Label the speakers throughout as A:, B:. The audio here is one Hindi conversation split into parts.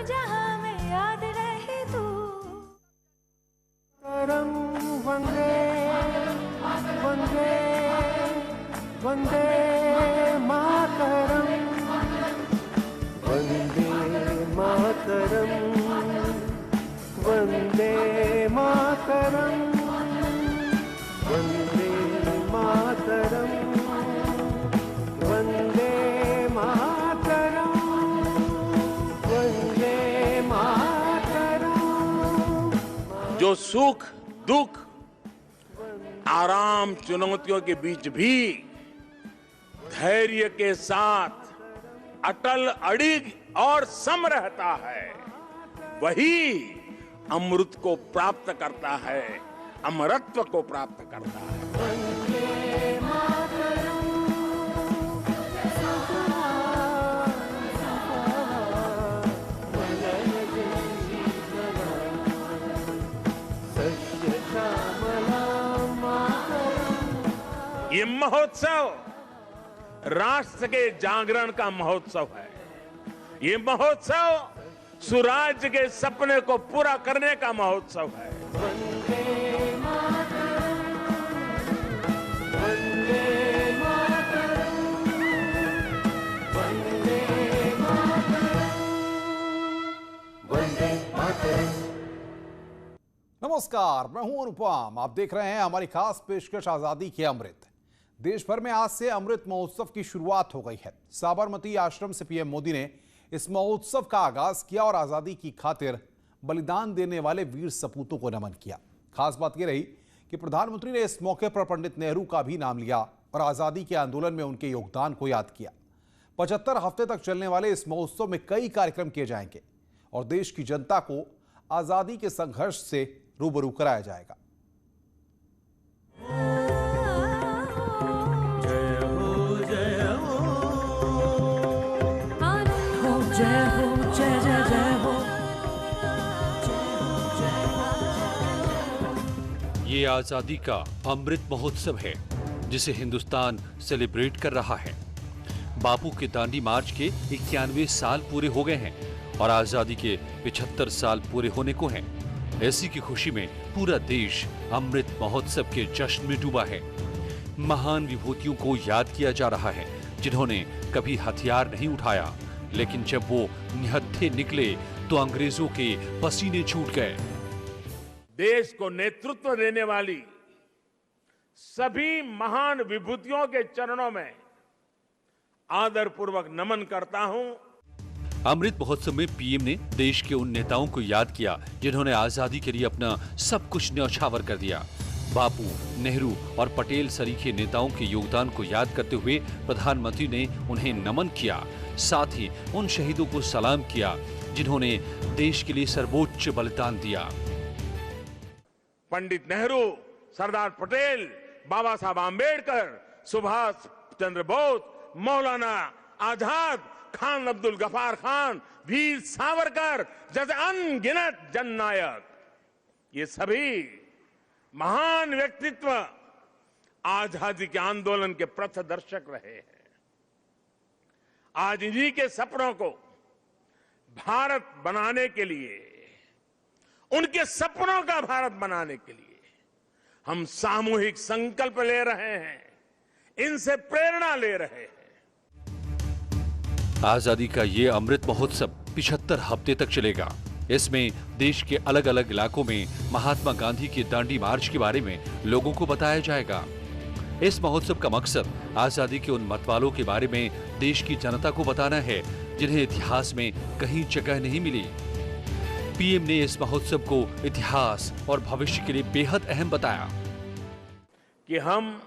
A: जहां में याद रहे तू।
B: वंदे वंदे वंदे मातरम, वंदे मातरम, वंदे मातरम, वंदे मातरम, वंदे मातरम, वंदे मातरम।
C: जो सुख दुख आराम चुनौतियों के बीच भी धैर्य के साथ अटल अडिग और सम रहता है, वही अमृत को प्राप्त करता है, अमरत्व को प्राप्त करता है। ये महोत्सव राष्ट्र के जागरण का महोत्सव है। ये महोत्सव सुराज्य के सपने को पूरा करने का महोत्सव है।
B: वंदे मातरम, वंदे मातरम, वंदे मातरम, वंदे मातरम।
D: नमस्कार, मैं हूं अनुपम। आप देख रहे हैं हमारी खास पेशकश आजादी के अमृत। देश भर में आज से अमृत महोत्सव की शुरुआत हो गई है। साबरमती आश्रम से पीएम मोदी ने इस महोत्सव का आगाज किया और आजादी की खातिर बलिदान देने वाले वीर सपूतों को नमन किया। खास बात यह रही कि प्रधानमंत्री ने इस मौके पर पंडित नेहरू का भी नाम लिया और आजादी के आंदोलन में उनके योगदान को याद किया। 75 हफ्ते तक चलने वाले इस महोत्सव में कई कार्यक्रम किए जाएंगे और देश की जनता को आजादी के संघर्ष से रूबरू कराया जाएगा।
E: ये आजादी का अमृत महोत्सव है जिसे हिंदुस्तान सेलिब्रेट कर रहा है। बापू के दांडी मार्च के 91 साल पूरे हो गए हैं और आजादी के 75 साल पूरे होने को हैं। ऐसी की खुशी में पूरा देश अमृत महोत्सव के जश्न में डूबा है। महान विभूतियों को याद किया जा रहा है जिन्होंने कभी हथियार नहीं उठाया, लेकिन जब वो निहत्थे निकले तो अंग्रेजों के पसीने छूट गए।
C: देश को नेतृत्व देने वाली सभी महान विभूतियों के चरणों में आदरपूर्वक नमन करता हूं।
E: अमृत महोत्सव में पीएम ने देश के उन नेताओं को याद किया जिन्होंने आजादी के लिए अपना सब कुछ न्यौछावर कर दिया। बापू, नेहरू और पटेल सरीखे नेताओं के योगदान को याद करते हुए प्रधानमंत्री ने उन्हें नमन किया। साथ ही उन शहीदों को सलाम किया जिन्होंने देश के लिए सर्वोच्च बलिदान दिया।
C: पंडित नेहरू, सरदार पटेल, बाबा साहब आंबेडकर, सुभाष चंद्र बोस, मौलाना आजाद, खान अब्दुल गफार खान, वीर सावरकर जैसे अनगिनत जननायक, ये सभी महान व्यक्तित्व आजादी के आंदोलन के पथदर्शक रहे हैं। आज इन्हीं के सपनों को भारत बनाने के लिए, उनके सपनों का भारत बनाने के लिए हम सामूहिक संकल्प ले रहे हैं, इनसे प्रेरणा ले रहे हैं।
E: आजादी का ये अमृत महोत्सव 75 हफ्ते तक चलेगा। इसमें देश के अलग अलग इलाकों में महात्मा गांधी के दांडी मार्च के बारे में लोगों को बताया जाएगा। इस महोत्सव का मकसद आजादी के उन मतवालों के बारे में देश की जनता को बताना है जिन्हें इतिहास में कहीं जगह नहीं मिली। पीएम ने इस महोत्सव को इतिहास और भविष्य के लिए बेहद अहम बताया
C: कि हम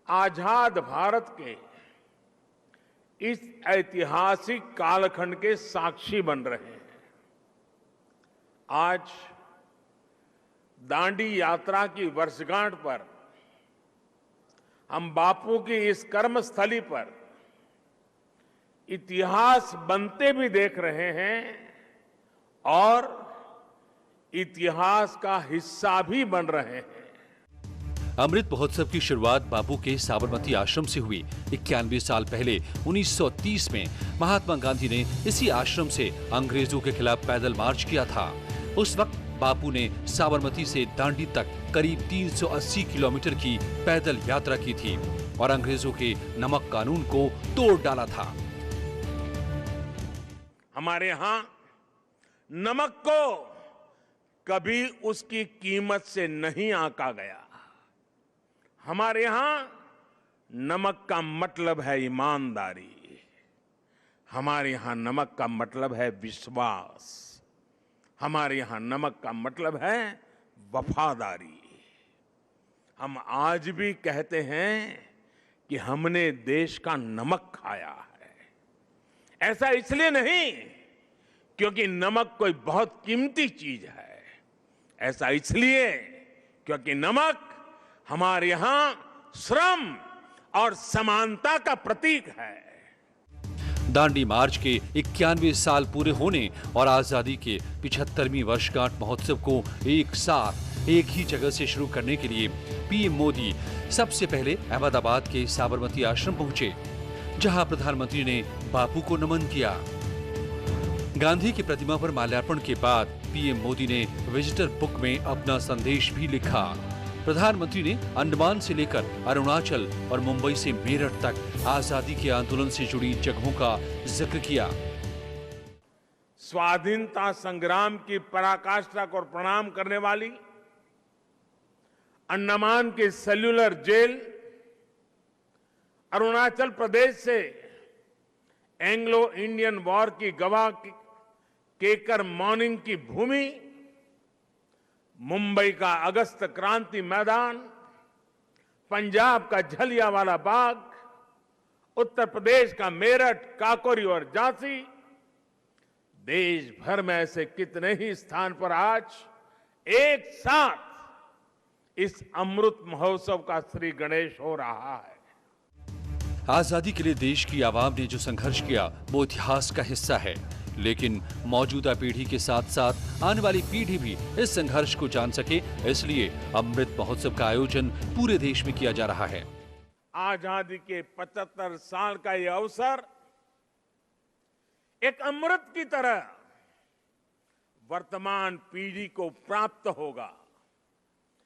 C: आजाद भारत के इस ऐतिहासिक कालखंड के साक्षी बन रहे हैं। आज दांडी यात्रा की वर्षगांठ पर हम बापू की इस कर्मस्थली पर इतिहास बनते भी देख रहे हैं और इतिहास का हिस्सा भी बन रहे हैं।
E: अमृत महोत्सव की शुरुआत बापू के साबरमती आश्रम से हुई। 91 साल पहले 1930 में महात्मा गांधी ने इसी आश्रम से अंग्रेजों के खिलाफ पैदल मार्च किया था। उस वक्त बापू ने साबरमती से दांडी तक करीब 380 किलोमीटर की पैदल यात्रा की थी और अंग्रेजों के नमक कानून को तोड़ डाला था।
C: हमारे यहाँ नमक को कभी उसकी कीमत से नहीं आंका गया। हमारे यहाँ नमक का मतलब है ईमानदारी। हमारे यहाँ नमक का मतलब है विश्वास। हमारे यहाँ नमक का मतलब है वफादारी। हम आज भी कहते हैं कि हमने देश का नमक खाया है। ऐसा इसलिए नहीं क्योंकि नमक कोई बहुत कीमती चीज है, ऐसा इसलिए क्योंकि नमक हमारे यहाँ श्रम और समानता का प्रतीक है।
E: दांडी मार्च के 91 साल पूरे होने और आजादी के 75वीं वर्षगांठ महोत्सव को एक साथ एक ही जगह से शुरू करने के लिए पीएम मोदी सबसे पहले अहमदाबाद के साबरमती आश्रम पहुंचे, जहां प्रधानमंत्री ने बापू को नमन किया। गांधी की प्रतिमा पर माल्यार्पण के बाद पीएम मोदी ने विजिटर बुक में अपना संदेश भी लिखा। प्रधानमंत्री ने अंडमान से लेकर अरुणाचल और मुंबई से मेरठ तक आजादी के आंदोलन से जुड़ी जगहों का जिक्र किया।
C: स्वाधीनता संग्राम की पराकाष्ठा को प्रणाम करने वाली अंडमान की सेल्यूलर जेल, अरुणाचल प्रदेश से एंग्लो इंडियन वॉर की गवाह केकर मॉर्निंग की भूमि, मुंबई का अगस्त क्रांति मैदान, पंजाब का जलियांवाला बाग, उत्तर प्रदेश का मेरठ, काकोरी और झांसी, देश भर में ऐसे कितने ही स्थान पर आज एक साथ इस अमृत महोत्सव का श्री गणेश हो रहा है।
E: आजादी के लिए देश की आवाम ने जो संघर्ष किया वो इतिहास का हिस्सा है, लेकिन मौजूदा पीढ़ी के साथ साथ आने वाली पीढ़ी भी इस संघर्ष को जान सके, इसलिए अमृत महोत्सव का आयोजन पूरे देश में किया जा रहा है।
C: आजादी के 75 साल का यह अवसर एक अमृत की तरह वर्तमान पीढ़ी को प्राप्त होगा।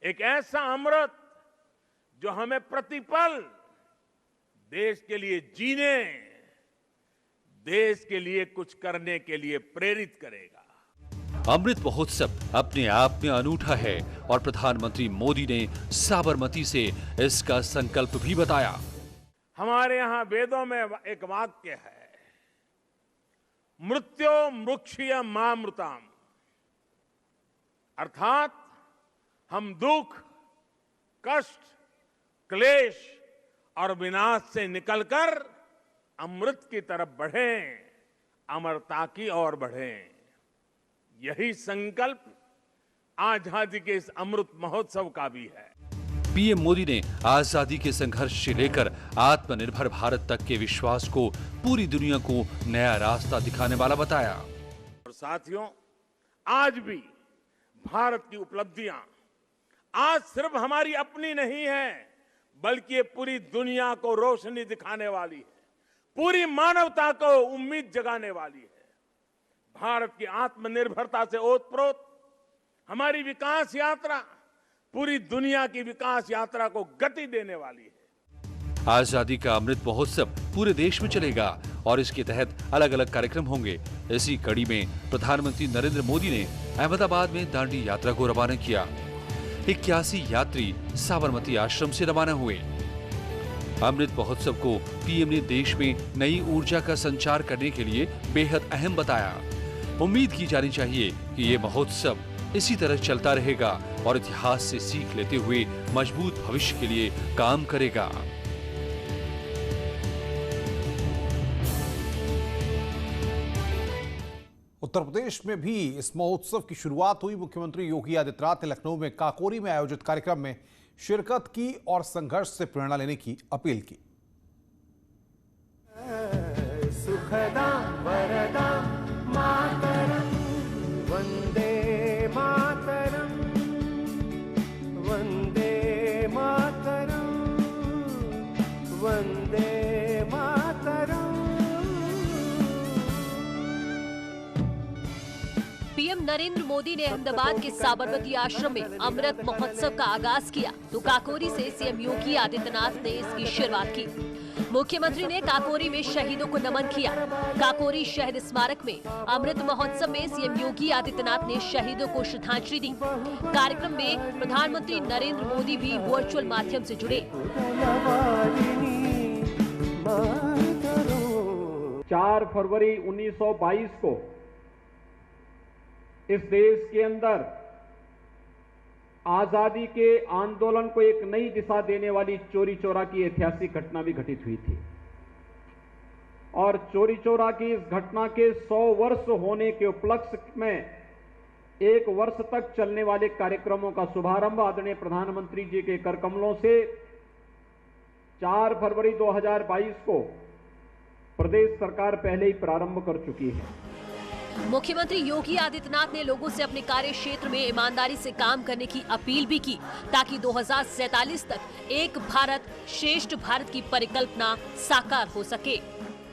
C: एक ऐसा अमृत जो हमें प्रतिपल देश के लिए जीने, देश के लिए कुछ करने के लिए प्रेरित करेगा।
E: अमृत महोत्सव अपने आप में अनूठा है और प्रधानमंत्री मोदी ने साबरमती से इसका संकल्प भी बताया।
C: हमारे यहाँ वेदों में एक वाक्य है, मृत्यो मृक्षीय मामृताम, अर्थात हम दुख, कष्ट, क्लेश और विनाश से निकलकर अमृत की तरफ बढ़ें, अमरता की ओर बढ़ें। यही संकल्प आजादी के इस अमृत महोत्सव का भी है।
E: पीएम मोदी ने आजादी के संघर्ष से लेकर आत्मनिर्भर भारत तक के विश्वास को पूरी दुनिया को नया रास्ता दिखाने वाला बताया।
C: और साथियों, आज भी भारत की उपलब्धियां आज सिर्फ हमारी अपनी नहीं है, बल्कि ये पूरी दुनिया को रोशनी दिखाने वाली है, पूरी मानवता को उम्मीद जगाने वाली है। भारत की आत्मनिर्भरता से ओतप्रोत हमारी विकास यात्रा पूरी दुनिया की विकास यात्रा को गति देने वाली है।
E: आजादी का अमृत महोत्सव पूरे देश में चलेगा और इसके तहत अलग अलग कार्यक्रम होंगे। इसी कड़ी में प्रधानमंत्री नरेंद्र मोदी ने अहमदाबाद में दांडी यात्रा को रवाना किया। 81 यात्री साबरमती आश्रम से रवाना हुए। अमृत महोत्सव को पीएम ने देश में नई ऊर्जा का संचार करने के लिए बेहद अहम बताया। उम्मीद की जानी चाहिए कि ये महोत्सव इसी तरह चलता रहेगा और इतिहास से सीख लेते हुए मजबूत भविष्य के लिए काम करेगा।
D: उत्तर प्रदेश में भी इस महोत्सव की शुरुआत हुई। मुख्यमंत्री योगी आदित्यनाथ ने लखनऊ में काकोरी में आयोजित कार्यक्रम में शिरकत की और संघर्ष से प्रेरणा लेने की अपील की।
B: सुखदा वरदा मातरम, वंदे मातरम, वंदे मातरम।
F: पीएम नरेंद्र मोदी ने अहमदाबाद के साबरमती आश्रम में अमृत महोत्सव का आगाज किया तो काकोरी से सीएम योगी आदित्यनाथ ने इसकी शुरुआत की। मुख्यमंत्री ने काकोरी में शहीदों को नमन किया। काकोरी शहीद स्मारक में अमृत महोत्सव में सीएम योगी आदित्यनाथ ने शहीदों को श्रद्धांजलि दी। कार्यक्रम में प्रधानमंत्री नरेंद्र मोदी भी वर्चुअल माध्यम से जुड़े।
G: 4 फरवरी 1922 को इस देश के अंदर आजादी के आंदोलन को एक नई दिशा देने वाली चोरी चौरा की ऐतिहासिक घटना भी घटित हुई थी। और चोरी चौरा की इस घटना के 100 वर्ष होने के उपलक्ष्य में 1 वर्ष तक चलने वाले कार्यक्रमों का शुभारंभ आदरणीय प्रधानमंत्री जी के कर कमलों से 4 फरवरी 2022 को प्रदेश सरकार पहले ही प्रारंभ कर चुकी है।
F: मुख्यमंत्री योगी आदित्यनाथ ने लोगों से अपने कार्य क्षेत्र में ईमानदारी से काम करने की अपील भी की ताकि 2047 तक एक भारत श्रेष्ठ भारत की परिकल्पना साकार हो सके।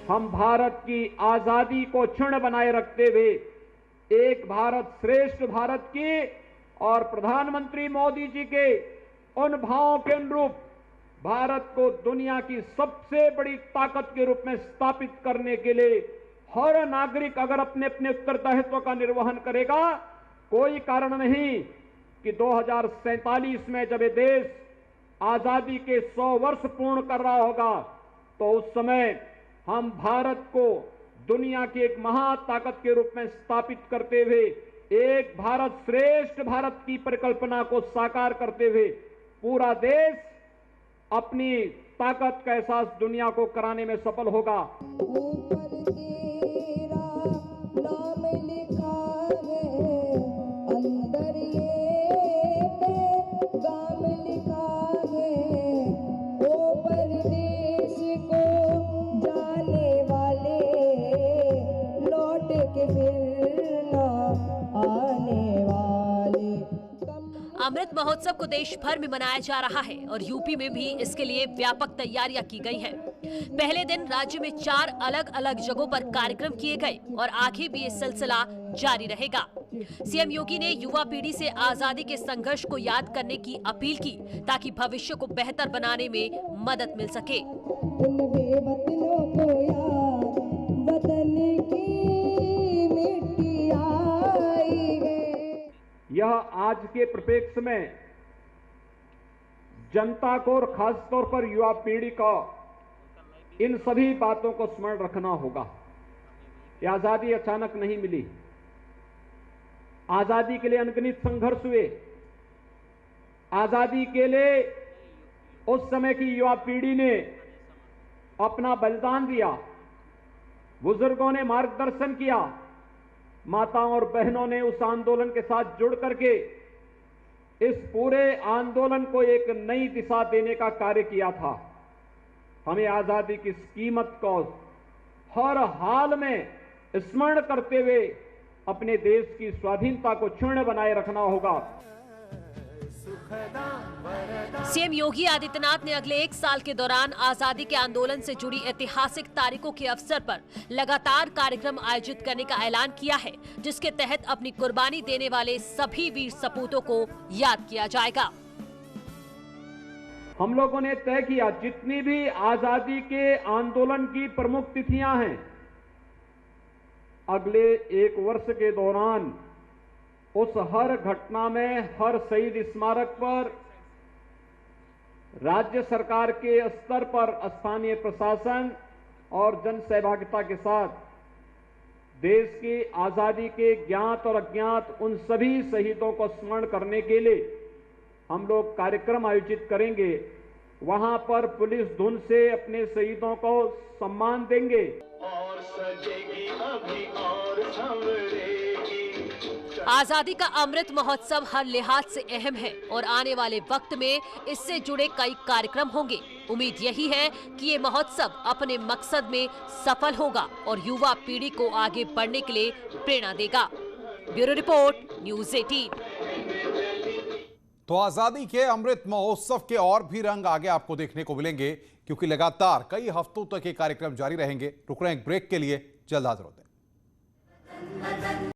G: हम भारत की आजादी को क्षुण्ण बनाए रखते हुए एक भारत श्रेष्ठ भारत की और प्रधानमंत्री मोदी जी के उन भावों के अनुरूप भारत को दुनिया की सबसे बड़ी ताकत के रूप में स्थापित करने के लिए हर नागरिक अगर अपने अपने उत्तरदायित्व का निर्वहन करेगा, कोई कारण नहीं कि 2047 में जब ये देश आजादी के 100 वर्ष पूर्ण कर रहा होगा तो उस समय हम भारत को दुनिया की एक महाताकत के रूप में स्थापित करते हुए एक भारत श्रेष्ठ भारत की परिकल्पना को साकार करते हुए पूरा देश अपनी ताकत का एहसास दुनिया को कराने में सफल होगा।
F: अमृत महोत्सव को देश भर में मनाया जा रहा है और यूपी में भी इसके लिए व्यापक तैयारियां की गई हैं। पहले दिन राज्य में 4 अलग अलग जगहों पर कार्यक्रम किए गए और आगे भी ये सिलसिला जारी रहेगा। सीएम योगी ने युवा पीढ़ी से आजादी के संघर्ष को याद करने की अपील की ताकि भविष्य को बेहतर बनाने में मदद मिल सके।
G: यह आज के परिप्रेक्ष्य में जनता को और खासतौर पर युवा पीढ़ी को इन सभी बातों को स्मरण रखना होगा। यह आजादी अचानक नहीं मिली। आजादी के लिए अनगिनत संघर्ष हुए। आजादी के लिए उस समय की युवा पीढ़ी ने अपना बलिदान दिया। बुजुर्गों ने मार्गदर्शन किया। माताओं और बहनों ने उस आंदोलन के साथ जुड़ करके इस पूरे आंदोलन को एक नई दिशा देने का कार्य किया था। हमें आजादी की कीमत को हर हाल में स्मरण करते हुए अपने देश की स्वाधीनता को क्षुण्ण बनाए रखना होगा।
F: सीएम योगी आदित्यनाथ ने अगले 1 साल के दौरान आजादी के आंदोलन से जुड़ी ऐतिहासिक तारीखों के अवसर पर लगातार कार्यक्रम आयोजित करने का ऐलान किया है, जिसके तहत अपनी कुर्बानी देने वाले सभी वीर सपूतों को याद किया जाएगा।
G: हम लोगों ने तय किया जितनी भी आजादी के आंदोलन की प्रमुख तिथियां हैं, अगले 1 वर्ष के दौरान उस हर घटना में हर शहीद स्मारक पर राज्य सरकार के स्तर पर स्थानीय प्रशासन और जन सहभागिता के साथ देश की आजादी के ज्ञात और अज्ञात उन सभी शहीदों को स्मरण करने के लिए हम लोग कार्यक्रम आयोजित करेंगे। वहां पर पुलिस धुन से अपने शहीदों को सम्मान देंगे।
B: और सजेगी अभी और संवरेगी।
F: आजादी का अमृत महोत्सव हर लिहाज से अहम है और आने वाले वक्त में इससे जुड़े कई कार्यक्रम होंगे। उम्मीद यही है कि ये महोत्सव अपने मकसद में सफल होगा और युवा पीढ़ी को आगे बढ़ने के लिए प्रेरणा देगा। Bureau report, news 18।
D: तो आजादी के अमृत महोत्सव के और भी रंग आगे आपको देखने को मिलेंगे, क्योंकि लगातार कई हफ्तों तक ये कार्यक्रम जारी रहेंगे। रुक रहे हैं एक ब्रेक के लिए, जल्द हाजिर होते हैं।